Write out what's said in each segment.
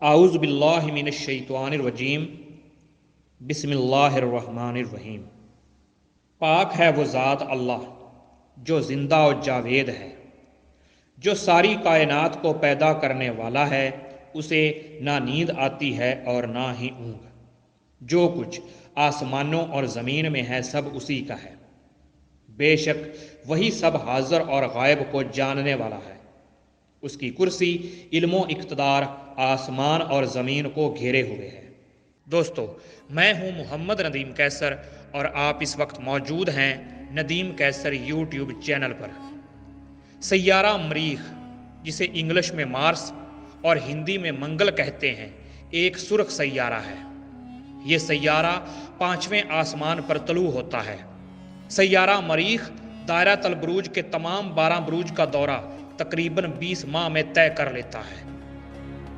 اعوذ باللہ من الشیطان الرجیم بسم اللہ الرحمن الرحیم۔ پاک ہے وہ ذات اللہ جو زندہ و جاوید ہے، جو ساری کائنات کو پیدا کرنے والا ہے۔ اسے نہ نیند آتی ہے اور نہ ہی اونگ۔ جو کچھ آسمانوں اور زمین میں ہے سب اسی کا ہے۔ بے شک وہی سب حاضر اور غائب کو جاننے والا ہے۔ اس کی کرسی علم و اقتدار آسمان اور زمین کو گھیرے ہوئے ہے۔ دوستو، میں ہوں محمد ندیم کیسر اور آپ اس وقت موجود ہیں ندیم کیسر یوٹیوب چینل پر۔ سیارہ مریخ، جسے انگلش میں مارس اور ہندی میں منگل کہتے ہیں، ایک سرخ سیارہ ہے۔ یہ سیارہ 5ویں آسمان پر طلوع ہوتا ہے۔ سیارہ مریخ دائرۃ البروج کے تمام 12 بروج کا دورہ تقریباً 20 ماہ میں طے کر لیتا ہے۔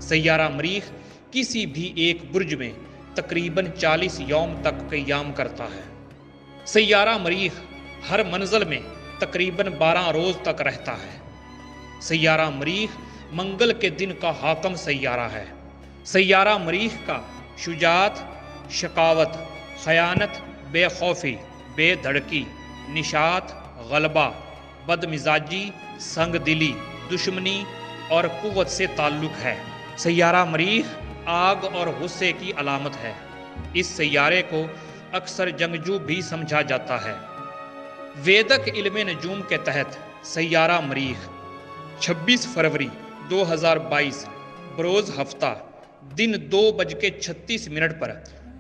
سیارہ مریخ کسی بھی ایک برج میں تقریباً 40 یوم تک قیام کرتا ہے۔ سیارہ مریخ ہر منزل میں تقریباً 12 روز تک رہتا ہے۔ سیارہ مریخ منگل کے دن کا حاکم سیارہ ہے۔ سیارہ مریخ کا شجاعت، شقاوت، خیانت، بے خوفی، بے دھڑکی، نشاط، غلبہ، بد مزاجی، سنگ دلی، دشمنی اور قوت سے تعلق ہے۔ سیارہ مریخ آگ اور غصے کی علامت ہے۔ اس سیارے کو اکثر جنگجو بھی سمجھا جاتا ہے۔ ویدک علم نجوم کے تحت سیارہ مریخ 26 فروری 2022 بروز ہفتہ دن 2:36 پر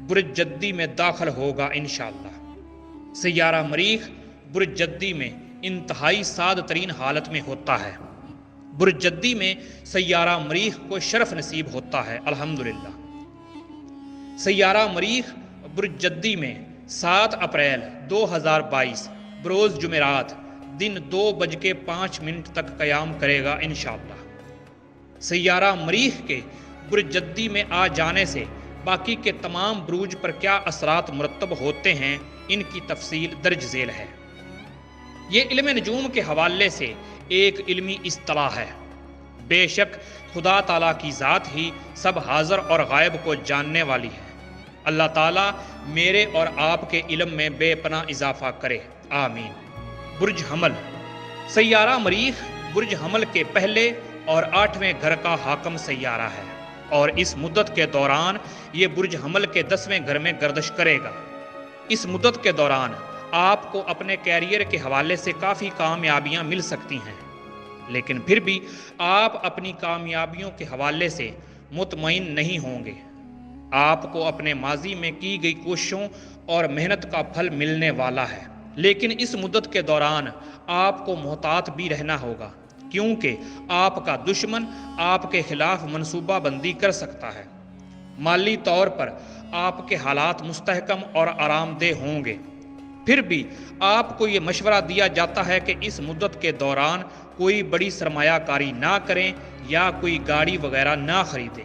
برج جدی میں داخل ہوگا انشاءاللہ۔ سیارہ مریخ برج جدی میں انتہائی سعادت ترین حالت میں ہوتا ہے۔ برج جدی میں سیارہ مریخ کو شرف نصیب ہوتا ہے، الحمدللہ۔ سیارہ مریخ برج جدی میں 7 اپریل 2022 بروز جمعرات دن 2:05 تک قیام کرے گا انشاءاللہ۔ سیارہ مریخ کے برج جدی میں آ جانے سے باقی کے تمام بروج پر کیا اثرات مرتب ہوتے ہیں، ان کی تفصیل درج ذیل ہے۔ یہ علم نجوم کے حوالے سے ایک علمی اصطلاح ہے۔ بے شک خدا تعالیٰ کی ذات ہی سب حاضر اور غائب کو جاننے والی ہے۔ اللہ تعالیٰ میرے اور آپ کے علم میں بے پناہ اضافہ کرے، آمین۔ برج حمل۔ سیارہ مریخ برج حمل کے پہلے اور 8ویں گھر کا حاکم سیارہ ہے، اور اس مدت کے دوران یہ برج حمل کے 10ویں گھر میں گردش کرے گا۔ اس مدت کے دوران آپ کو اپنے کیریئر کے حوالے سے کافی کامیابیاں مل سکتی ہیں، لیکن پھر بھی آپ اپنی کامیابیوں کے حوالے سے مطمئن نہیں ہوں گے۔ آپ کو اپنے ماضی میں کی گئی کوششوں اور محنت کا پھل ملنے والا ہے، لیکن اس مدت کے دوران آپ کو محتاط بھی رہنا ہوگا، کیونکہ آپ کا دشمن آپ کے خلاف منصوبہ بندی کر سکتا ہے۔ مالی طور پر آپ کے حالات مستحکم اور آرام دہ ہوں گے، پھر بھی آپ کو یہ مشورہ دیا جاتا ہے کہ اس مدت کے دوران کوئی بڑی سرمایہ کاری نہ کریں یا کوئی گاڑی وغیرہ نہ خریدیں۔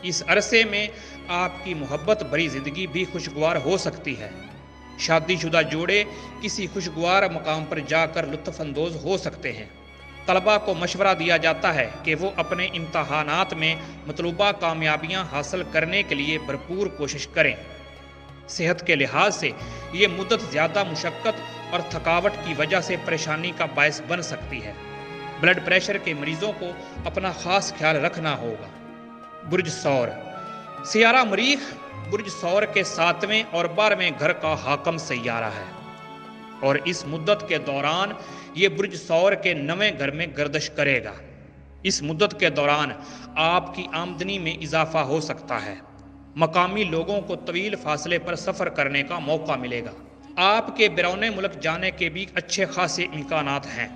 اس عرصے میں آپ کی محبت بھری زندگی بھی خوشگوار ہو سکتی ہے۔ شادی شدہ جوڑے کسی خوشگوار مقام پر جا کر لطف اندوز ہو سکتے ہیں۔ طلباء کو مشورہ دیا جاتا ہے کہ وہ اپنے امتحانات میں مطلوبہ کامیابیاں حاصل کرنے کے لیے بھرپور کوشش کریں۔ صحت کے لحاظ سے یہ مدت زیادہ مشقت اور تھکاوٹ کی وجہ سے پریشانی کا باعث بن سکتی ہے۔ بلڈ پریشر کے مریضوں کو اپنا خاص خیال رکھنا ہوگا۔ برج ثور۔ سیارہ مریخ برج ثور کے 7ویں اور 12ویں گھر کا حاکم سیارہ ہے، اور اس مدت کے دوران یہ برج ثور کے 9ویں گھر میں گردش کرے گا۔ اس مدت کے دوران آپ کی آمدنی میں اضافہ ہو سکتا ہے۔ مقامی لوگوں کو طویل فاصلے پر سفر کرنے کا موقع ملے گا۔ آپ کے بیرون ملک جانے کے بھی اچھے خاصے امکانات ہیں۔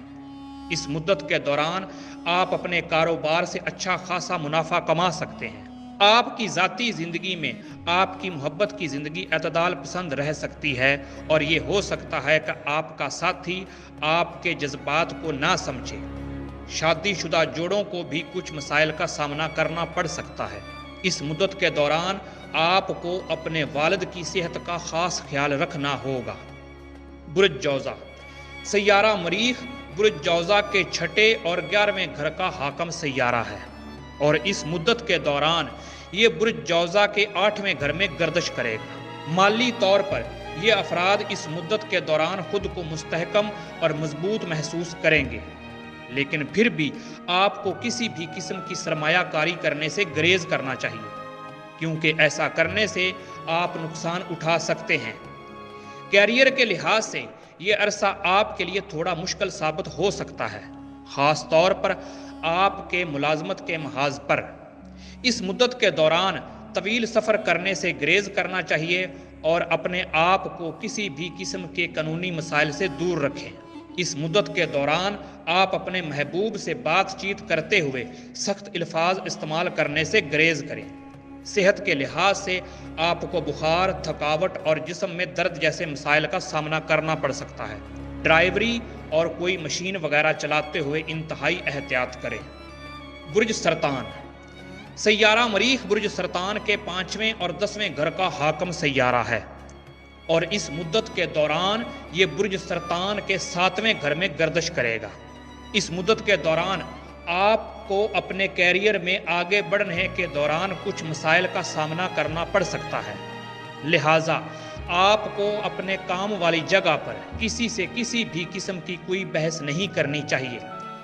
اس مدت کے دوران آپ اپنے کاروبار سے اچھا خاصا منافع کما سکتے ہیں۔ آپ کی ذاتی زندگی میں آپ کی محبت کی زندگی اعتدال پسند رہ سکتی ہے، اور یہ ہو سکتا ہے کہ آپ کا ساتھی آپ کے جذبات کو نہ سمجھے۔ شادی شدہ جوڑوں کو بھی کچھ مسائل کا سامنا کرنا پڑ سکتا ہے۔ اس مدت کے دوران آپ کو اپنے والد کی صحت کا خاص خیال رکھنا ہوگا۔ برج جوزا۔ سیارہ مریخ برج جوزا کے 6 اور 11ویں گھر کا حاکم سیارہ ہے، اور اس مدت کے دوران یہ برج جوزہ کے 8ویں گھر میں گردش کرے گا۔ مالی طور پر یہ افراد اس مدت کے دوران خود کو مستحکم اور مضبوط محسوس کریں گے، لیکن پھر بھی آپ کو کسی بھی قسم کی سرمایہ کاری کرنے سے گریز کرنا چاہیے، کیونکہ ایسا کرنے سے آپ نقصان اٹھا سکتے ہیں۔ کیریئر کے لحاظ سے یہ عرصہ آپ کے لیے تھوڑا مشکل ثابت ہو سکتا ہے، خاص طور پر آپ کے ملازمت کے محاذ پر۔ اس مدت کے دوران طویل سفر کرنے سے گریز کرنا چاہیے اور اپنے آپ کو کسی بھی قسم کے قانونی مسائل سے دور رکھیں۔ اس مدت کے دوران آپ اپنے محبوب سے بات چیت کرتے ہوئے سخت الفاظ استعمال کرنے سے گریز کریں۔ صحت کے لحاظ سے آپ کو بخار، تھکاوٹ اور جسم میں درد جیسے مسائل کا سامنا کرنا پڑ سکتا ہے۔ ڈرائیوری اور کوئی مشین وغیرہ چلاتے ہوئے انتہائی احتیاط کریں۔ برج سرطان۔ سیارہ مریخ برج سرطان کے 5ویں اور 10ویں گھر کا حاکم سیارہ ہے، اور اس مدت کے دوران یہ برج سرطان کے 7ویں گھر میں گردش کرے گا۔ اس مدت کے دوران آپ کو اپنے کیریئر میں آگے بڑھنے کے دوران کچھ مسائل کا سامنا کرنا پڑ سکتا ہے، لہٰذا آپ کو اپنے کام والی جگہ پر کسی سے کسی بھی قسم کی کوئی بحث نہیں کرنی چاہیے۔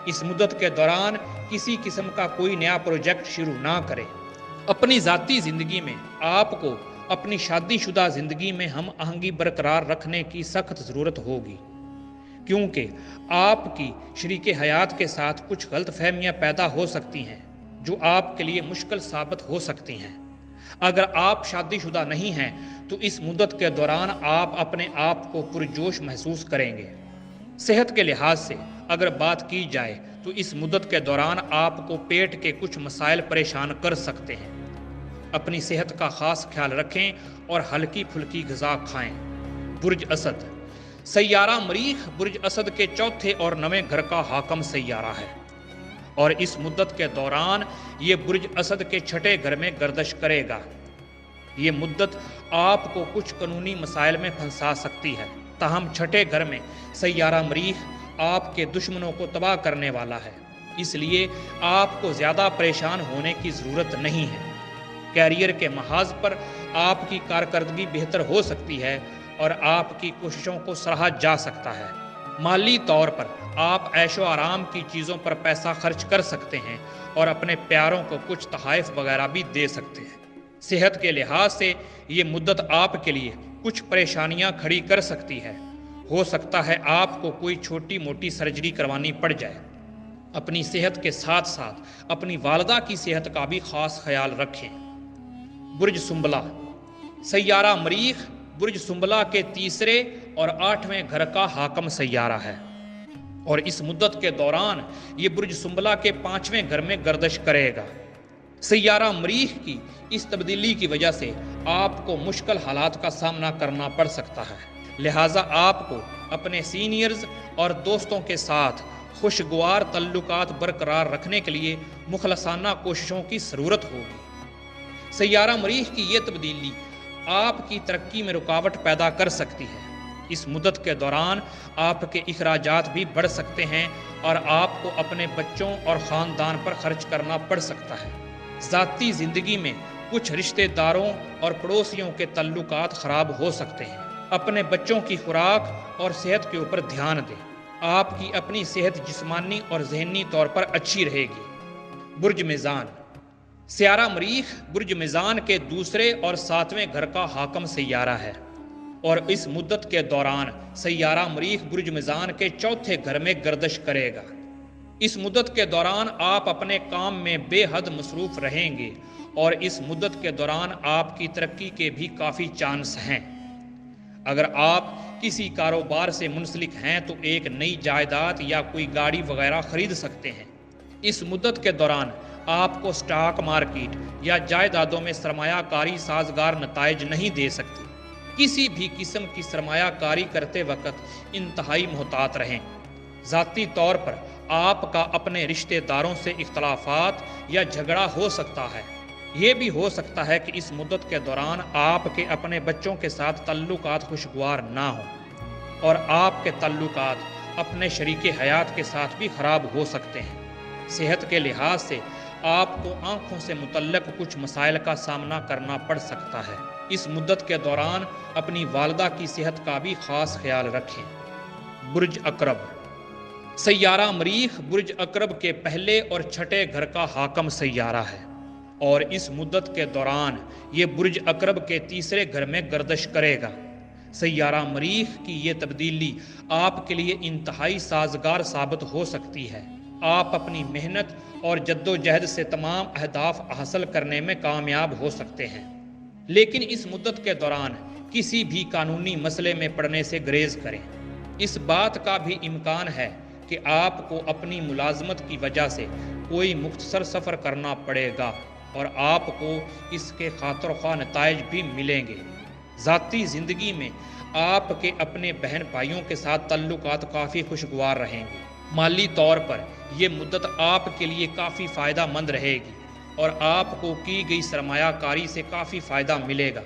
اس مدت کے دوران کسی قسم کا کوئی نیا پروجیکٹ شروع نہ کریں۔ اپنی ذاتی زندگی میں آپ کو اپنی شادی شدہ زندگی میں ہم آہنگی برقرار رکھنے کی سخت ضرورت ہوگی، کیونکہ آپ کی شریک حیات کے ساتھ کچھ غلط فہمیاں پیدا ہو سکتی ہیں جو آپ کے لیے مشکل ثابت ہو سکتی ہیں۔ اگر آپ شادی شدہ نہیں ہیں تو اس مدت کے دوران آپ اپنے آپ کو پرجوش محسوس کریں گے۔ صحت کے لحاظ سے اگر بات کی جائے تو اس مدت کے دوران آپ کو پیٹ کے کچھ مسائل پریشان کر سکتے ہیں۔ اپنی صحت کا خاص خیال رکھیں اور ہلکی پھلکی غذا کھائیں۔ برج اسد۔ سیارہ مریخ برج اسد کے 4تھے اور 9ویں گھر کا حاکم سیارہ ہے، اور اس مدت کے دوران یہ برج اسد کے 6ٹھے گھر میں گردش کرے گا۔ یہ مدت آپ کو کچھ قانونی مسائل میں پھنسا سکتی ہے، تاہم 6ٹھے گھر میں سیارہ مریخ آپ کے دشمنوں کو تباہ کرنے والا ہے، اس لیے آپ کو زیادہ پریشان ہونے کی ضرورت نہیں ہے۔ کیریئر کے محاذ پر آپ کی کارکردگی بہتر ہو سکتی ہے اور آپ کی کوششوں کو سراہا جا سکتا ہے۔ مالی طور پر آپ عیش و آرام کی چیزوں پر پیسہ خرچ کر سکتے ہیں اور اپنے پیاروں کو کچھ تحائف وغیرہ بھی دے سکتے ہیں۔ صحت کے لحاظ سے یہ مدت آپ کے لیے کچھ پریشانیاں کھڑی کر سکتی ہے، ہو سکتا ہے آپ کو کوئی چھوٹی موٹی سرجری کروانی پڑ جائے۔ اپنی صحت کے ساتھ ساتھ اپنی والدہ کی صحت کا بھی خاص خیال رکھیں۔ برج سنبلہ۔ سیارہ مریخ برج سنبلہ کے 3رے اور 8ویں گھر کا حاکم سیارہ ہے، اور اس مدت کے دوران یہ برج سنبلہ کے 5ویں گھر میں گردش کرے گا۔ سیارہ مریخ کی اس تبدیلی کی وجہ سے آپ کو مشکل حالات کا سامنا کرنا پڑ سکتا ہے، لہٰذا آپ کو اپنے سینئرز اور دوستوں کے ساتھ خوشگوار تعلقات برقرار رکھنے کے لیے مخلصانہ کوششوں کی ضرورت ہوگی۔ سیارہ مریخ کی یہ تبدیلی آپ کی ترقی میں رکاوٹ پیدا کر سکتی ہے۔ اس مدت کے دوران آپ کے اخراجات بھی بڑھ سکتے ہیں اور آپ کو اپنے بچوں اور خاندان پر خرچ کرنا پڑ سکتا ہے۔ ذاتی زندگی میں کچھ رشتہ داروں اور پڑوسیوں کے تعلقات خراب ہو سکتے ہیں۔ اپنے بچوں کی خوراک اور صحت کے اوپر دھیان دیں۔ آپ کی اپنی صحت جسمانی اور ذہنی طور پر اچھی رہے گی۔ برج میزان۔ سیارہ مریخ برج میزان کے 2 اور 7ویں گھر کا حاکم سیارہ ہے، اور اس مدت کے دوران سیارہ مریخ برج میزان کے 4تھے گھر میں گردش کرے گا۔ اس مدت کے دوران آپ اپنے کام میں بے حد مصروف رہیں گے، اور اس مدت کے دوران آپ کی ترقی کے بھی کافی چانس ہیں۔ اگر آپ کسی کاروبار سے منسلک ہیں تو ایک نئی جائیداد یا کوئی گاڑی وغیرہ خرید سکتے ہیں۔ اس مدت کے دوران آپ کو سٹاک مارکیٹ یا جائیدادوں میں سرمایہ کاری سازگار نتائج نہیں دے سکتی۔ کسی بھی قسم کی سرمایہ کاری کرتے وقت انتہائی محتاط رہیں۔ ذاتی طور پر آپ کا اپنے رشتہ داروں سے اختلافات یا جھگڑا ہو سکتا ہے۔ یہ بھی ہو سکتا ہے کہ اس مدت کے دوران آپ کے اپنے بچوں کے ساتھ تعلقات خوشگوار نہ ہوں، اور آپ کے تعلقات اپنے شریک حیات کے ساتھ بھی خراب ہو سکتے ہیں۔ صحت کے لحاظ سے آپ کو آنکھوں سے متعلق کچھ مسائل کا سامنا کرنا پڑ سکتا ہے۔ اس مدت کے دوران اپنی والدہ کی صحت کا بھی خاص خیال رکھیں۔ برج عقرب، سیارہ مریخ برج عقرب کے پہلے اور چھٹے گھر کا حاکم سیارہ ہے، اور اس مدت کے دوران یہ برج عقرب کے تیسرے گھر میں گردش کرے گا۔ سیارہ مریخ کی یہ تبدیلی آپ کے لیے انتہائی سازگار ثابت ہو سکتی ہے۔ آپ اپنی محنت اور جدوجہد سے تمام اہداف حاصل کرنے میں کامیاب ہو سکتے ہیں، لیکن اس مدت کے دوران کسی بھی قانونی مسئلے میں پڑنے سے گریز کریں۔ اس بات کا بھی امکان ہے کہ آپ کو اپنی ملازمت کی وجہ سے کوئی مختصر سفر کرنا پڑے گا، اور آپ کو اس کے خاطر خواہ نتائج بھی ملیں گے۔ ذاتی زندگی میں آپ کے اپنے بہن بھائیوں کے ساتھ تعلقات کافی خوشگوار رہیں گے۔ مالی طور پر یہ مدت آپ کے لیے کافی فائدہ مند رہے گی، اور آپ کو کی گئی سرمایہ کاری سے کافی فائدہ ملے گا۔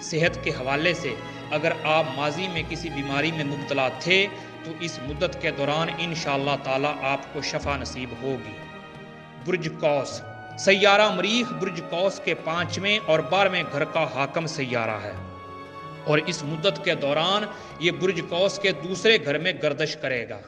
صحت کے حوالے سے اگر آپ ماضی میں کسی بیماری میں مبتلا تھے تو اس مدت کے دوران انشاءاللہ تعالی آپ کو شفا نصیب ہوگی۔ برج قوس، سیارہ مریخ برج قوس کے 5ویں اور 12ویں گھر کا حاکم سیارہ ہے، اور اس مدت کے دوران یہ برج قوس کے دوسرے گھر میں گردش کرے گا۔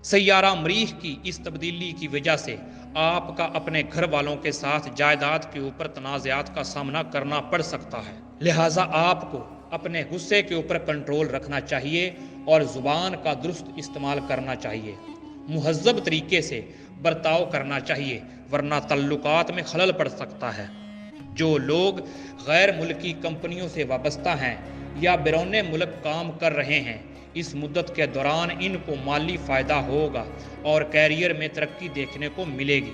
سیارہ مریخ کی اس تبدیلی کی وجہ سے آپ کا اپنے گھر والوں کے ساتھ جائیداد کے اوپر تنازعات کا سامنا کرنا پڑ سکتا ہے، لہٰذا آپ کو اپنے غصے کے اوپر کنٹرول رکھنا چاہیے اور زبان کا درست استعمال کرنا چاہیے۔ مہذب طریقے سے برتاؤ کرنا چاہیے، ورنہ تعلقات میں خلل پڑ سکتا ہے۔ جو لوگ غیر ملکی کمپنیوں سے وابستہ ہیں یا بیرون ملک کام کر رہے ہیں، اس مدت کے دوران ان کو مالی فائدہ ہوگا اور کیریئر میں ترقی دیکھنے کو ملے گی،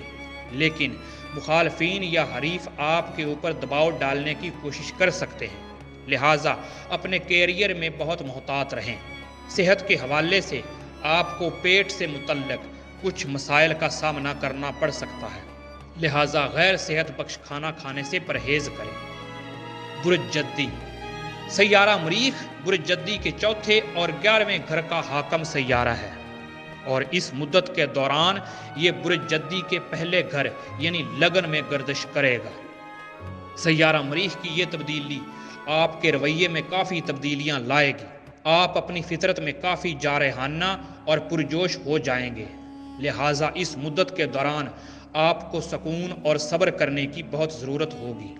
لیکن مخالفین یا حریف آپ کے اوپر دباؤ ڈالنے کی کوشش کر سکتے ہیں، لہٰذا اپنے کیریئر میں بہت محتاط رہیں۔ صحت کے حوالے سے آپ کو پیٹ سے متعلق کچھ مسائل کا سامنا کرنا پڑ سکتا ہے، لہٰذا غیر صحت بخش کھانا کھانے سے پرہیز کریں۔ برج جدی، سیارہ مریخ برج جدی کے 4تھے اور 11ویں گھر کا حاکم سیارہ ہے، اور اس مدت کے دوران یہ برج جدی کے پہلے گھر یعنی لگن میں گردش کرے گا۔ سیارہ مریخ کی یہ تبدیلی آپ کے رویے میں کافی تبدیلیاں لائے گی۔ آپ اپنی فطرت میں کافی جارحانہ اور پرجوش ہو جائیں گے، لہٰذا اس مدت کے دوران آپ کو سکون اور صبر کرنے کی بہت ضرورت ہوگی۔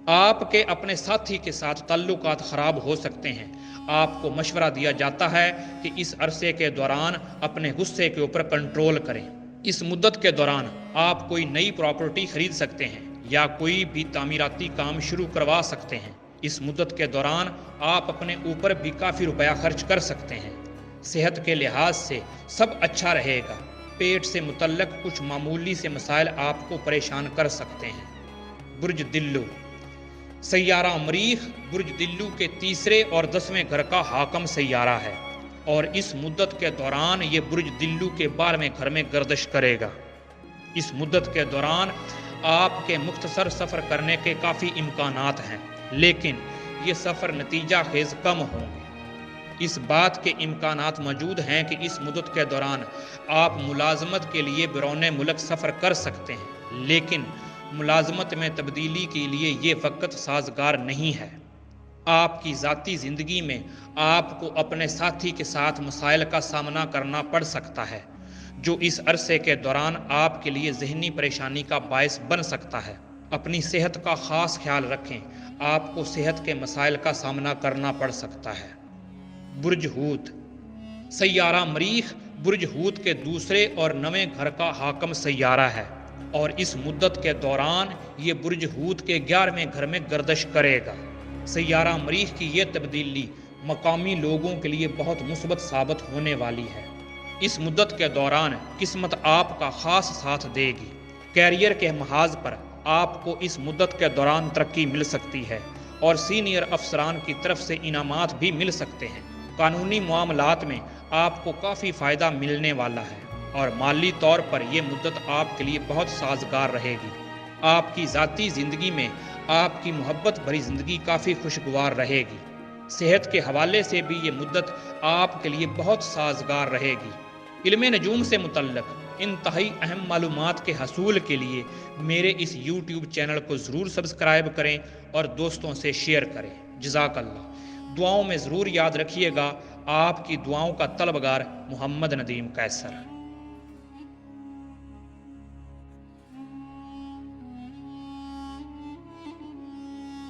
آپ کے اپنے ساتھی کے ساتھ تعلقات خراب ہو سکتے ہیں۔ آپ کو مشورہ دیا جاتا ہے کہ اس عرصے کے دوران اپنے غصے کے اوپر کنٹرول کریں۔ اس مدت کے دوران آپ کوئی نئی پراپرٹی خرید سکتے ہیں یا کوئی بھی تعمیراتی کام شروع کروا سکتے ہیں۔ اس مدت کے دوران آپ اپنے اوپر بھی کافی روپیہ خرچ کر سکتے ہیں۔ صحت کے لحاظ سے سب اچھا رہے گا، پیٹ سے متعلق کچھ معمولی سے مسائل آپ کو پریشان کر سکتے ہیں۔ برج دلو، سیارہ مریخ برج دلو کے 3 اور 10ویں گھر کا حاکم سیارہ ہے، اور اس مدت کے دوران یہ برج دلو کے 12ویں گھر میں گردش کرے گا۔ اس مدت کے دوران آپ کے مختصر سفر کرنے کے کافی امکانات ہیں، لیکن یہ سفر نتیجہ خیز کم ہوں گے۔ اس بات کے امکانات موجود ہیں کہ اس مدت کے دوران آپ ملازمت کے لیے بیرون ملک سفر کر سکتے ہیں، لیکن ملازمت میں تبدیلی کے لیے یہ وقت سازگار نہیں ہے۔ آپ کی ذاتی زندگی میں آپ کو اپنے ساتھی کے ساتھ مسائل کا سامنا کرنا پڑ سکتا ہے، جو اس عرصے کے دوران آپ کے لیے ذہنی پریشانی کا باعث بن سکتا ہے۔ اپنی صحت کا خاص خیال رکھیں، آپ کو صحت کے مسائل کا سامنا کرنا پڑ سکتا ہے۔ برج حوت، سیارہ مریخ برج حوت کے 2 اور 9ویں گھر کا حاکم سیارہ ہے، اور اس مدت کے دوران یہ برج حوت کے 11ویں گھر میں گردش کرے گا۔ سیارہ مریخ کی یہ تبدیلی مقامی لوگوں کے لیے بہت مثبت ثابت ہونے والی ہے۔ اس مدت کے دوران قسمت آپ کا خاص ساتھ دے گی۔ کیریئر کے محاذ پر آپ کو اس مدت کے دوران ترقی مل سکتی ہے، اور سینئر افسران کی طرف سے انعامات بھی مل سکتے ہیں۔ قانونی معاملات میں آپ کو کافی فائدہ ملنے والا ہے، اور مالی طور پر یہ مدت آپ کے لیے بہت سازگار رہے گی۔ آپ کی ذاتی زندگی میں آپ کی محبت بھری زندگی کافی خوشگوار رہے گی۔ صحت کے حوالے سے بھی یہ مدت آپ کے لیے بہت سازگار رہے گی۔ علم نجوم سے متعلق انتہائی اہم معلومات کے حصول کے لیے میرے اس یوٹیوب چینل کو ضرور سبسکرائب کریں اور دوستوں سے شیئر کریں۔ جزاک اللہ۔ دعاؤں میں ضرور یاد رکھیے گا، آپ کی دعاؤں کا طلبگار محمد ندیم قیصر۔